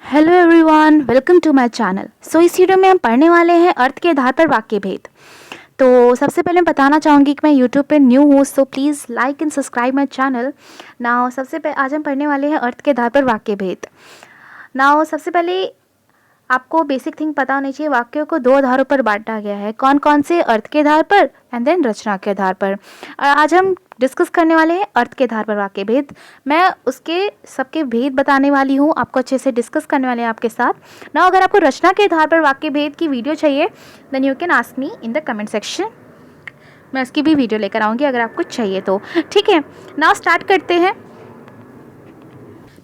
Hello everyone, welcome to my channel. इस video में हम पढ़ने वाले हैं अर्थ के आधार पर वाक्य भेद। तो सबसे पहले मैं बताना चाहूँगी कि मैं यूट्यूब पे न्यू हूँ, so please like and subscribe my channel. Now सबसे पहले आज हम पढ़ने वाले हैं अर्थ के आधार पर वाक्य भेद। नाउ सबसे पहले आपको बेसिक थिंग पता होनी चाहिए, वाक्यों को दो आधारों पर बांटा गया है। कौन कौन से? अर्थ के आधार पर एंड देन रचना के आधार पर। आज हम डिस्कस करने वाले हैं अर्थ के आधार पर वाक्य भेद। मैं उसके सबके भेद बताने वाली हूँ, आपको अच्छे से डिस्कस करने वाले हैं आपके साथ ना। अगर आपको रचना के आधार पर वाक्य भेद की वीडियो चाहिए then you can ask me in the comment section, मैं उसकी भी वीडियो लेकर आऊँगी अगर आपको चाहिए तो। ठीक है, नाउ स्टार्ट करते हैं।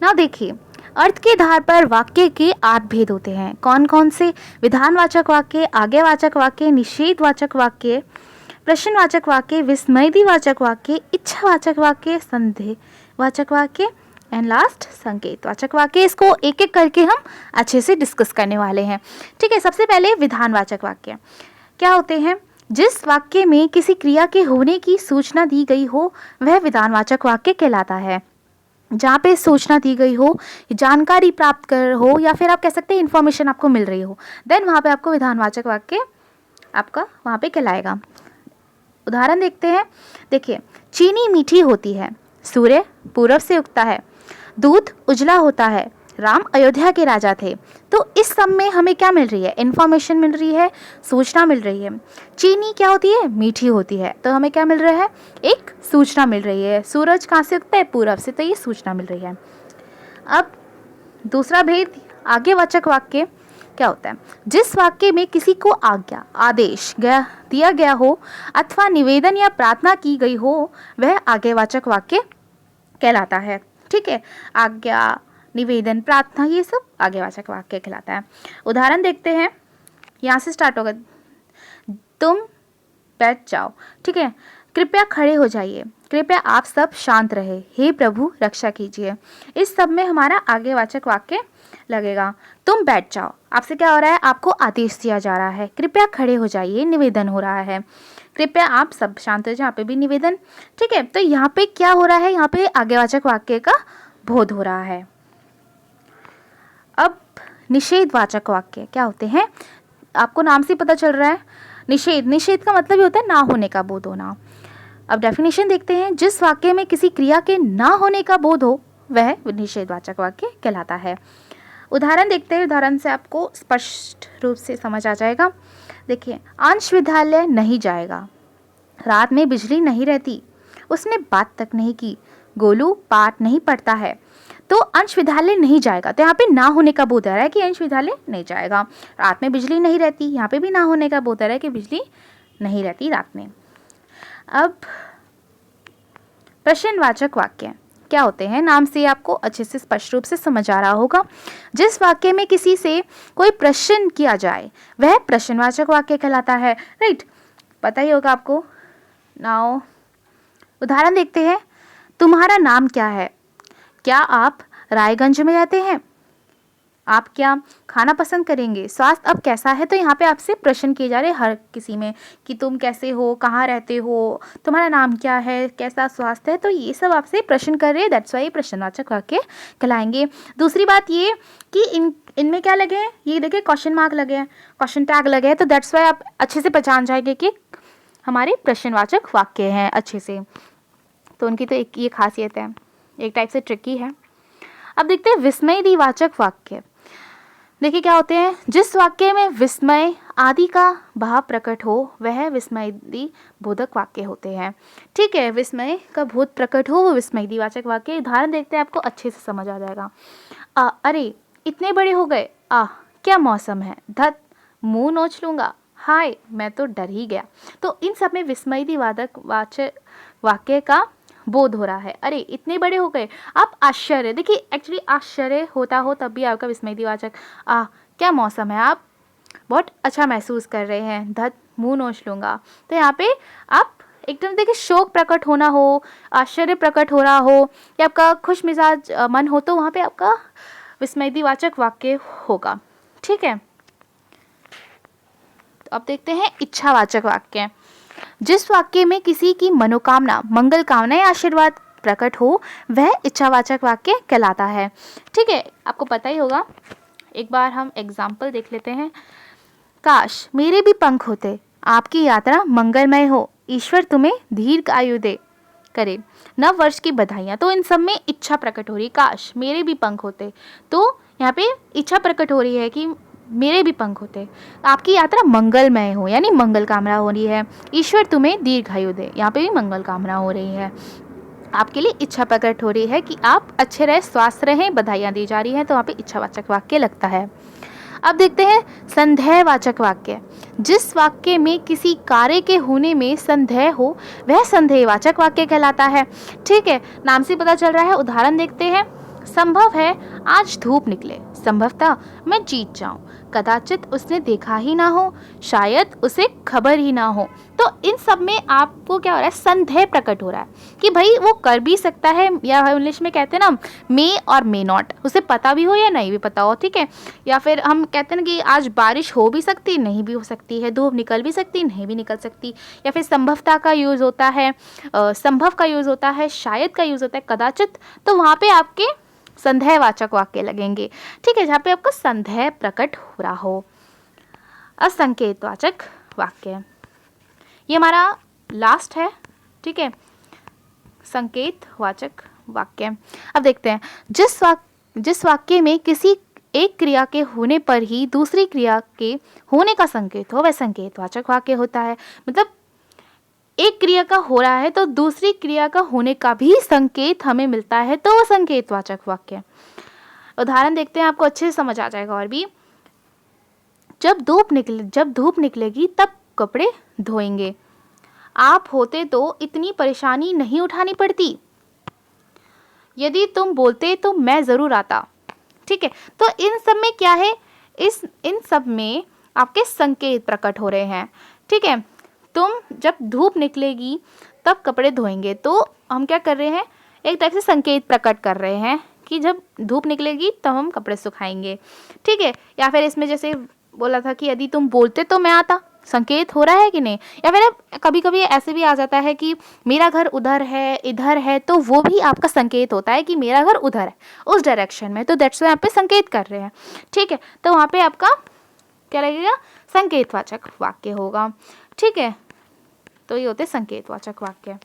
नाउ देखिए, अर्थ के आधार पर वाक्य के 8 भेद होते हैं। कौन कौन से? विधानवाचक वाक्य, आज्ञावाचक वाक्य, निषेधवाचक वाक्य, प्रश्नवाचक वाक्य, विस्मयवाचक वाक्य, इच्छावाचक वाक्य, संदेहवाचक वाक्य एंड लास्ट संकेतवाचक वाक्य। इसको एक एक करके हम अच्छे से डिस्कस करने वाले हैं। ठीक है, सबसे पहले विधानवाचक वाक्य क्या होते हैं? जिस वाक्य में किसी क्रिया के होने की सूचना दी गई हो वह विधानवाचक वाक्य कहलाता है। जहाँ पे सूचना दी गई हो, जानकारी प्राप्त कर हो, या फिर आप कह सकते हैं इन्फॉर्मेशन आपको मिल रही हो, देन वहाँ पे आपको विधानवाचक वाक्य आपका वहाँ पे कहलाएगा। उदाहरण देखते हैं। देखिए, चीनी मीठी होती है, सूर्य पूरब से उगता है, दूध उजला होता है, राम अयोध्या के राजा थे। तो इस सब में हमें क्या मिल रही है? इन्फॉर्मेशन मिल रही है, सूचना मिल रही है। चीनी क्या होती है? मीठी होती है, तो हमें क्या मिल रहा है? एक सूचना मिल रही है। सूरज कहाँ से उगता है? पूरब से, तो ये सूचना मिल रही है। अब दूसरा भेद, आज्ञावाचक वाक्य क्या होता है? जिस वाक्य में किसी को आज्ञा, आदेश दिया गया हो अथवा निवेदन या प्रार्थना की गई हो वह आज्ञावाचक वाक्य कहलाता है। ठीक है, आज्ञा, निवेदन, प्रार्थना, ये सब आज्ञावाचक वाक्य कहलाता है। उदाहरण देखते हैं, यहाँ से स्टार्ट होगा। तुम बैठ जाओ, ठीक है, कृपया खड़े हो जाइए, कृपया आप सब शांत रहे, हे प्रभु रक्षा कीजिए। इस सब में हमारा आज्ञावाचक वाक्य लगेगा। तुम बैठ जाओ, आपसे क्या हो रहा है? आपको आदेश दिया जा रहा है। कृपया खड़े हो जाइए, निवेदन हो रहा है। कृपया आप सब शांत रहे, यहाँ पे भी निवेदन। ठीक है, तो यहाँ पे क्या हो रहा है? यहाँ पे आज्ञावाचक वाक्य का बोध हो रहा है। अब निषेधवाचक वाक्य क्या होते हैं? आपको नाम से पता चल रहा है, निषेध का मतलब ये होता है ना होने का बोध होना। अब डेफिनेशन देखते हैं। जिस वाक्य में किसी क्रिया के ना होने का बोध हो वह निषेधवाचक वाक्य कहलाता है। उदाहरण देखते हैं, उदाहरण से आपको स्पष्ट रूप से समझ आ जाएगा। देखिए, अंश विद्यालय नहीं जाएगा, रात में बिजली नहीं रहती, उसने बात तक नहीं की, गोलू पाठ नहीं पढ़ता है। तो अंश विद्यालय नहीं जाएगा, तो यहाँ पे ना होने का बोध आ रहा है कि अंश विद्यालय नहीं जाएगा। रात में बिजली नहीं रहती, यहाँ पे भी ना होने का बोध आ रहा है कि बिजली नहीं रहती रात में। अब प्रश्नवाचक वाक्य क्या होते हैं? नाम से आपको अच्छे से स्पष्ट रूप से समझ आ रहा होगा। जिस वाक्य में किसी से कोई प्रश्न किया जाए वह प्रश्नवाचक वाक्य कहलाता है। राइट, पता ही होगा आपको। नाउ उदाहरण देखते हैं। तुम्हारा नाम क्या है? क्या आप रायगंज में रहते हैं? आप क्या खाना पसंद करेंगे? स्वास्थ्य अब कैसा है? तो यहाँ पे आपसे प्रश्न किए जा रहे हैं हर किसी में कि तुम कैसे हो, कहाँ रहते हो, तुम्हारा नाम क्या है, कैसा स्वास्थ्य है। तो ये सब आपसे प्रश्न कर रहे हैं, दैट्स वाई प्रश्नवाचक वाक्य कहलाएंगे। दूसरी बात ये कि इनमें क्या लगे हैं? ये देखिए क्वेश्चन मार्क लगे हैं, क्वेश्चन टैग लगे हैं, तो दैट्स वाई आप अच्छे से पहचान जाएंगे कि हमारे प्रश्नवाचक वाक्य हैं अच्छे से। तो उनकी तो एक ये खासियत है, एक टाइप से ट्रिकी है। अब देखते हैं विस्मयवाचक वाक्य। देखिए क्या होते हैं? जिस वाक्य में विस्मय आदि का भाव प्रकट हो वह विस्मयवाचक वाक्य होते हैं। ठीक है, विस्मय का बोध प्रकट हो वो विस्मयवाचक वाक्य। उदाहरण देखते हैं, आपको अच्छे से समझ आ जाएगा। अरे इतने बड़े हो गए, क्या मौसम है, धत मुंह नोच लूंगा, हाय मैं तो डर ही गया। तो इन सब में विस्मयवाचक वाक्य का बोध हो रहा है। अरे इतने बड़े हो गए, आप आश्चर्य, देखिए एक्चुअली आश्चर्य होता हो तब भी आपका विस्मयवाचक। क्या मौसम है, आप बहुत अच्छा महसूस कर रहे हैं, धत मुंह नोच लूँगा। तो यहाँ पे आप एकदम देखिए शोक प्रकट होना हो, आश्चर्य प्रकट हो रहा हो, या आपका खुश मिजाज मन हो, तो वहाँ पे आपका विस्मयवाचक वाक्य होगा। ठीक है, तो अब देखते हैं इच्छावाचक वाक्य। जिस वाक्य में किसी की मनोकामना, मंगल कामना या आशीर्वाद प्रकट हो वह इच्छावाचक वाक्य कहलाता है। ठीक है, आपको पता ही होगा एक बार हम एग्जाम्पल देख लेते हैं। काश मेरे भी पंख होते, आपकी यात्रा मंगलमय हो, ईश्वर तुम्हें दीर्घ आयु दे करे, नव वर्ष की बधाइयाँ। तो इन सब में इच्छा प्रकट हो रही है, काश मेरे भी पंख होते, तो यहाँ पे इच्छा प्रकट हो रही है कि मेरे भी पंख होते, आपकी यात्रा मंगलमय हो, यानी मंगल कामना हो रही है, ईश्वर तुम्हें दीर्घायु दे, यहाँ पे भी मंगल कामना हो रही है, आपके लिए इच्छा प्रकट हो रही है कि आप अच्छे रहे, स्वस्थ रहें, बधाइयाँ दी जा रही हैं, तो वहाँ पे इच्छावाचक वाक्य लगता है। अब देखते हैं संदेहवाचक वाक्य। जिस वाक्य में किसी कार्य के होने में संदेह हो वह संदेहवाचक वाक्य कहलाता है। ठीक है, नाम से पता चल रहा है। उदाहरण देखते हैं। संभव है आज धूप निकले, संभवतः मैं जीत जाऊं, कदाचित उसने देखा ही ना हो, शायद उसे खबर ही ना हो। तो इन सब में आपको क्या हो रहा है, संदेह प्रकट हो रहा है कि भाई वो कर भी सकता है, या इंग्लिश में कहते हैं ना मे और मे नॉट, उसे पता भी हो या नहीं भी पता हो। ठीक है, या फिर हम कहते हैं ना कि आज बारिश हो भी सकती, नहीं भी हो सकती है, धूप निकल भी सकती, नहीं भी निकल सकती। या फिर संभवता का यूज़ होता है, संभव का यूज़ होता है, शायद का यूज़ होता है, कदाचित। तो वहाँ पे आपके संदेहवाचक वाक्य लगेंगे। ठीक है, जहाँ पे आपका संदेह प्रकट हो रहा हो। असंकेतवाचक वाक्य, ये हमारा लास्ट है। ठीक है, संकेतवाचक वाक्य। अब देखते हैं। जिस वाक्य में किसी एक क्रिया के होने पर ही दूसरी क्रिया के होने का संकेत हो वह संकेतवाचक वाक्य होता है। मतलब एक क्रिया का हो रहा है तो दूसरी क्रिया का होने का भी संकेत हमें मिलता है, तो वह संकेतवाचक वाक्य। उदाहरण देखते हैं, आपको अच्छे से समझ आ जाएगा। और भी, जब धूप निकलेगी तब कपड़े धोएंगे, आप होते तो इतनी परेशानी नहीं उठानी पड़ती, यदि तुम बोलते तो मैं ज़रूर आता। ठीक है, तो इन सब में क्या है, इन सब में आपके संकेत प्रकट हो रहे हैं। ठीक है, तुम जब धूप निकलेगी तब कपड़े धोएंगे, तो हम क्या कर रहे हैं, एक तरह से संकेत प्रकट कर रहे हैं कि जब धूप निकलेगी तब हम कपड़े सुखाएंगे। ठीक है, या फिर इसमें जैसे बोला था कि यदि तुम बोलते तो मैं आता, संकेत हो रहा है कि नहीं। या फिर कभी कभी ऐसे भी आ जाता है कि मेरा घर उधर है, इधर है, तो वो भी आपका संकेत होता है कि मेरा घर उधर है, उस डायरेक्शन में, तो दैट्स वाई यहाँ पे संकेत कर रहे हैं। ठीक है, तो वहाँ पे आपका क्या लगेगा, संकेतवाचक वाक्य होगा। ठीक है, तो ये होते संकेतवाचक वाक्य।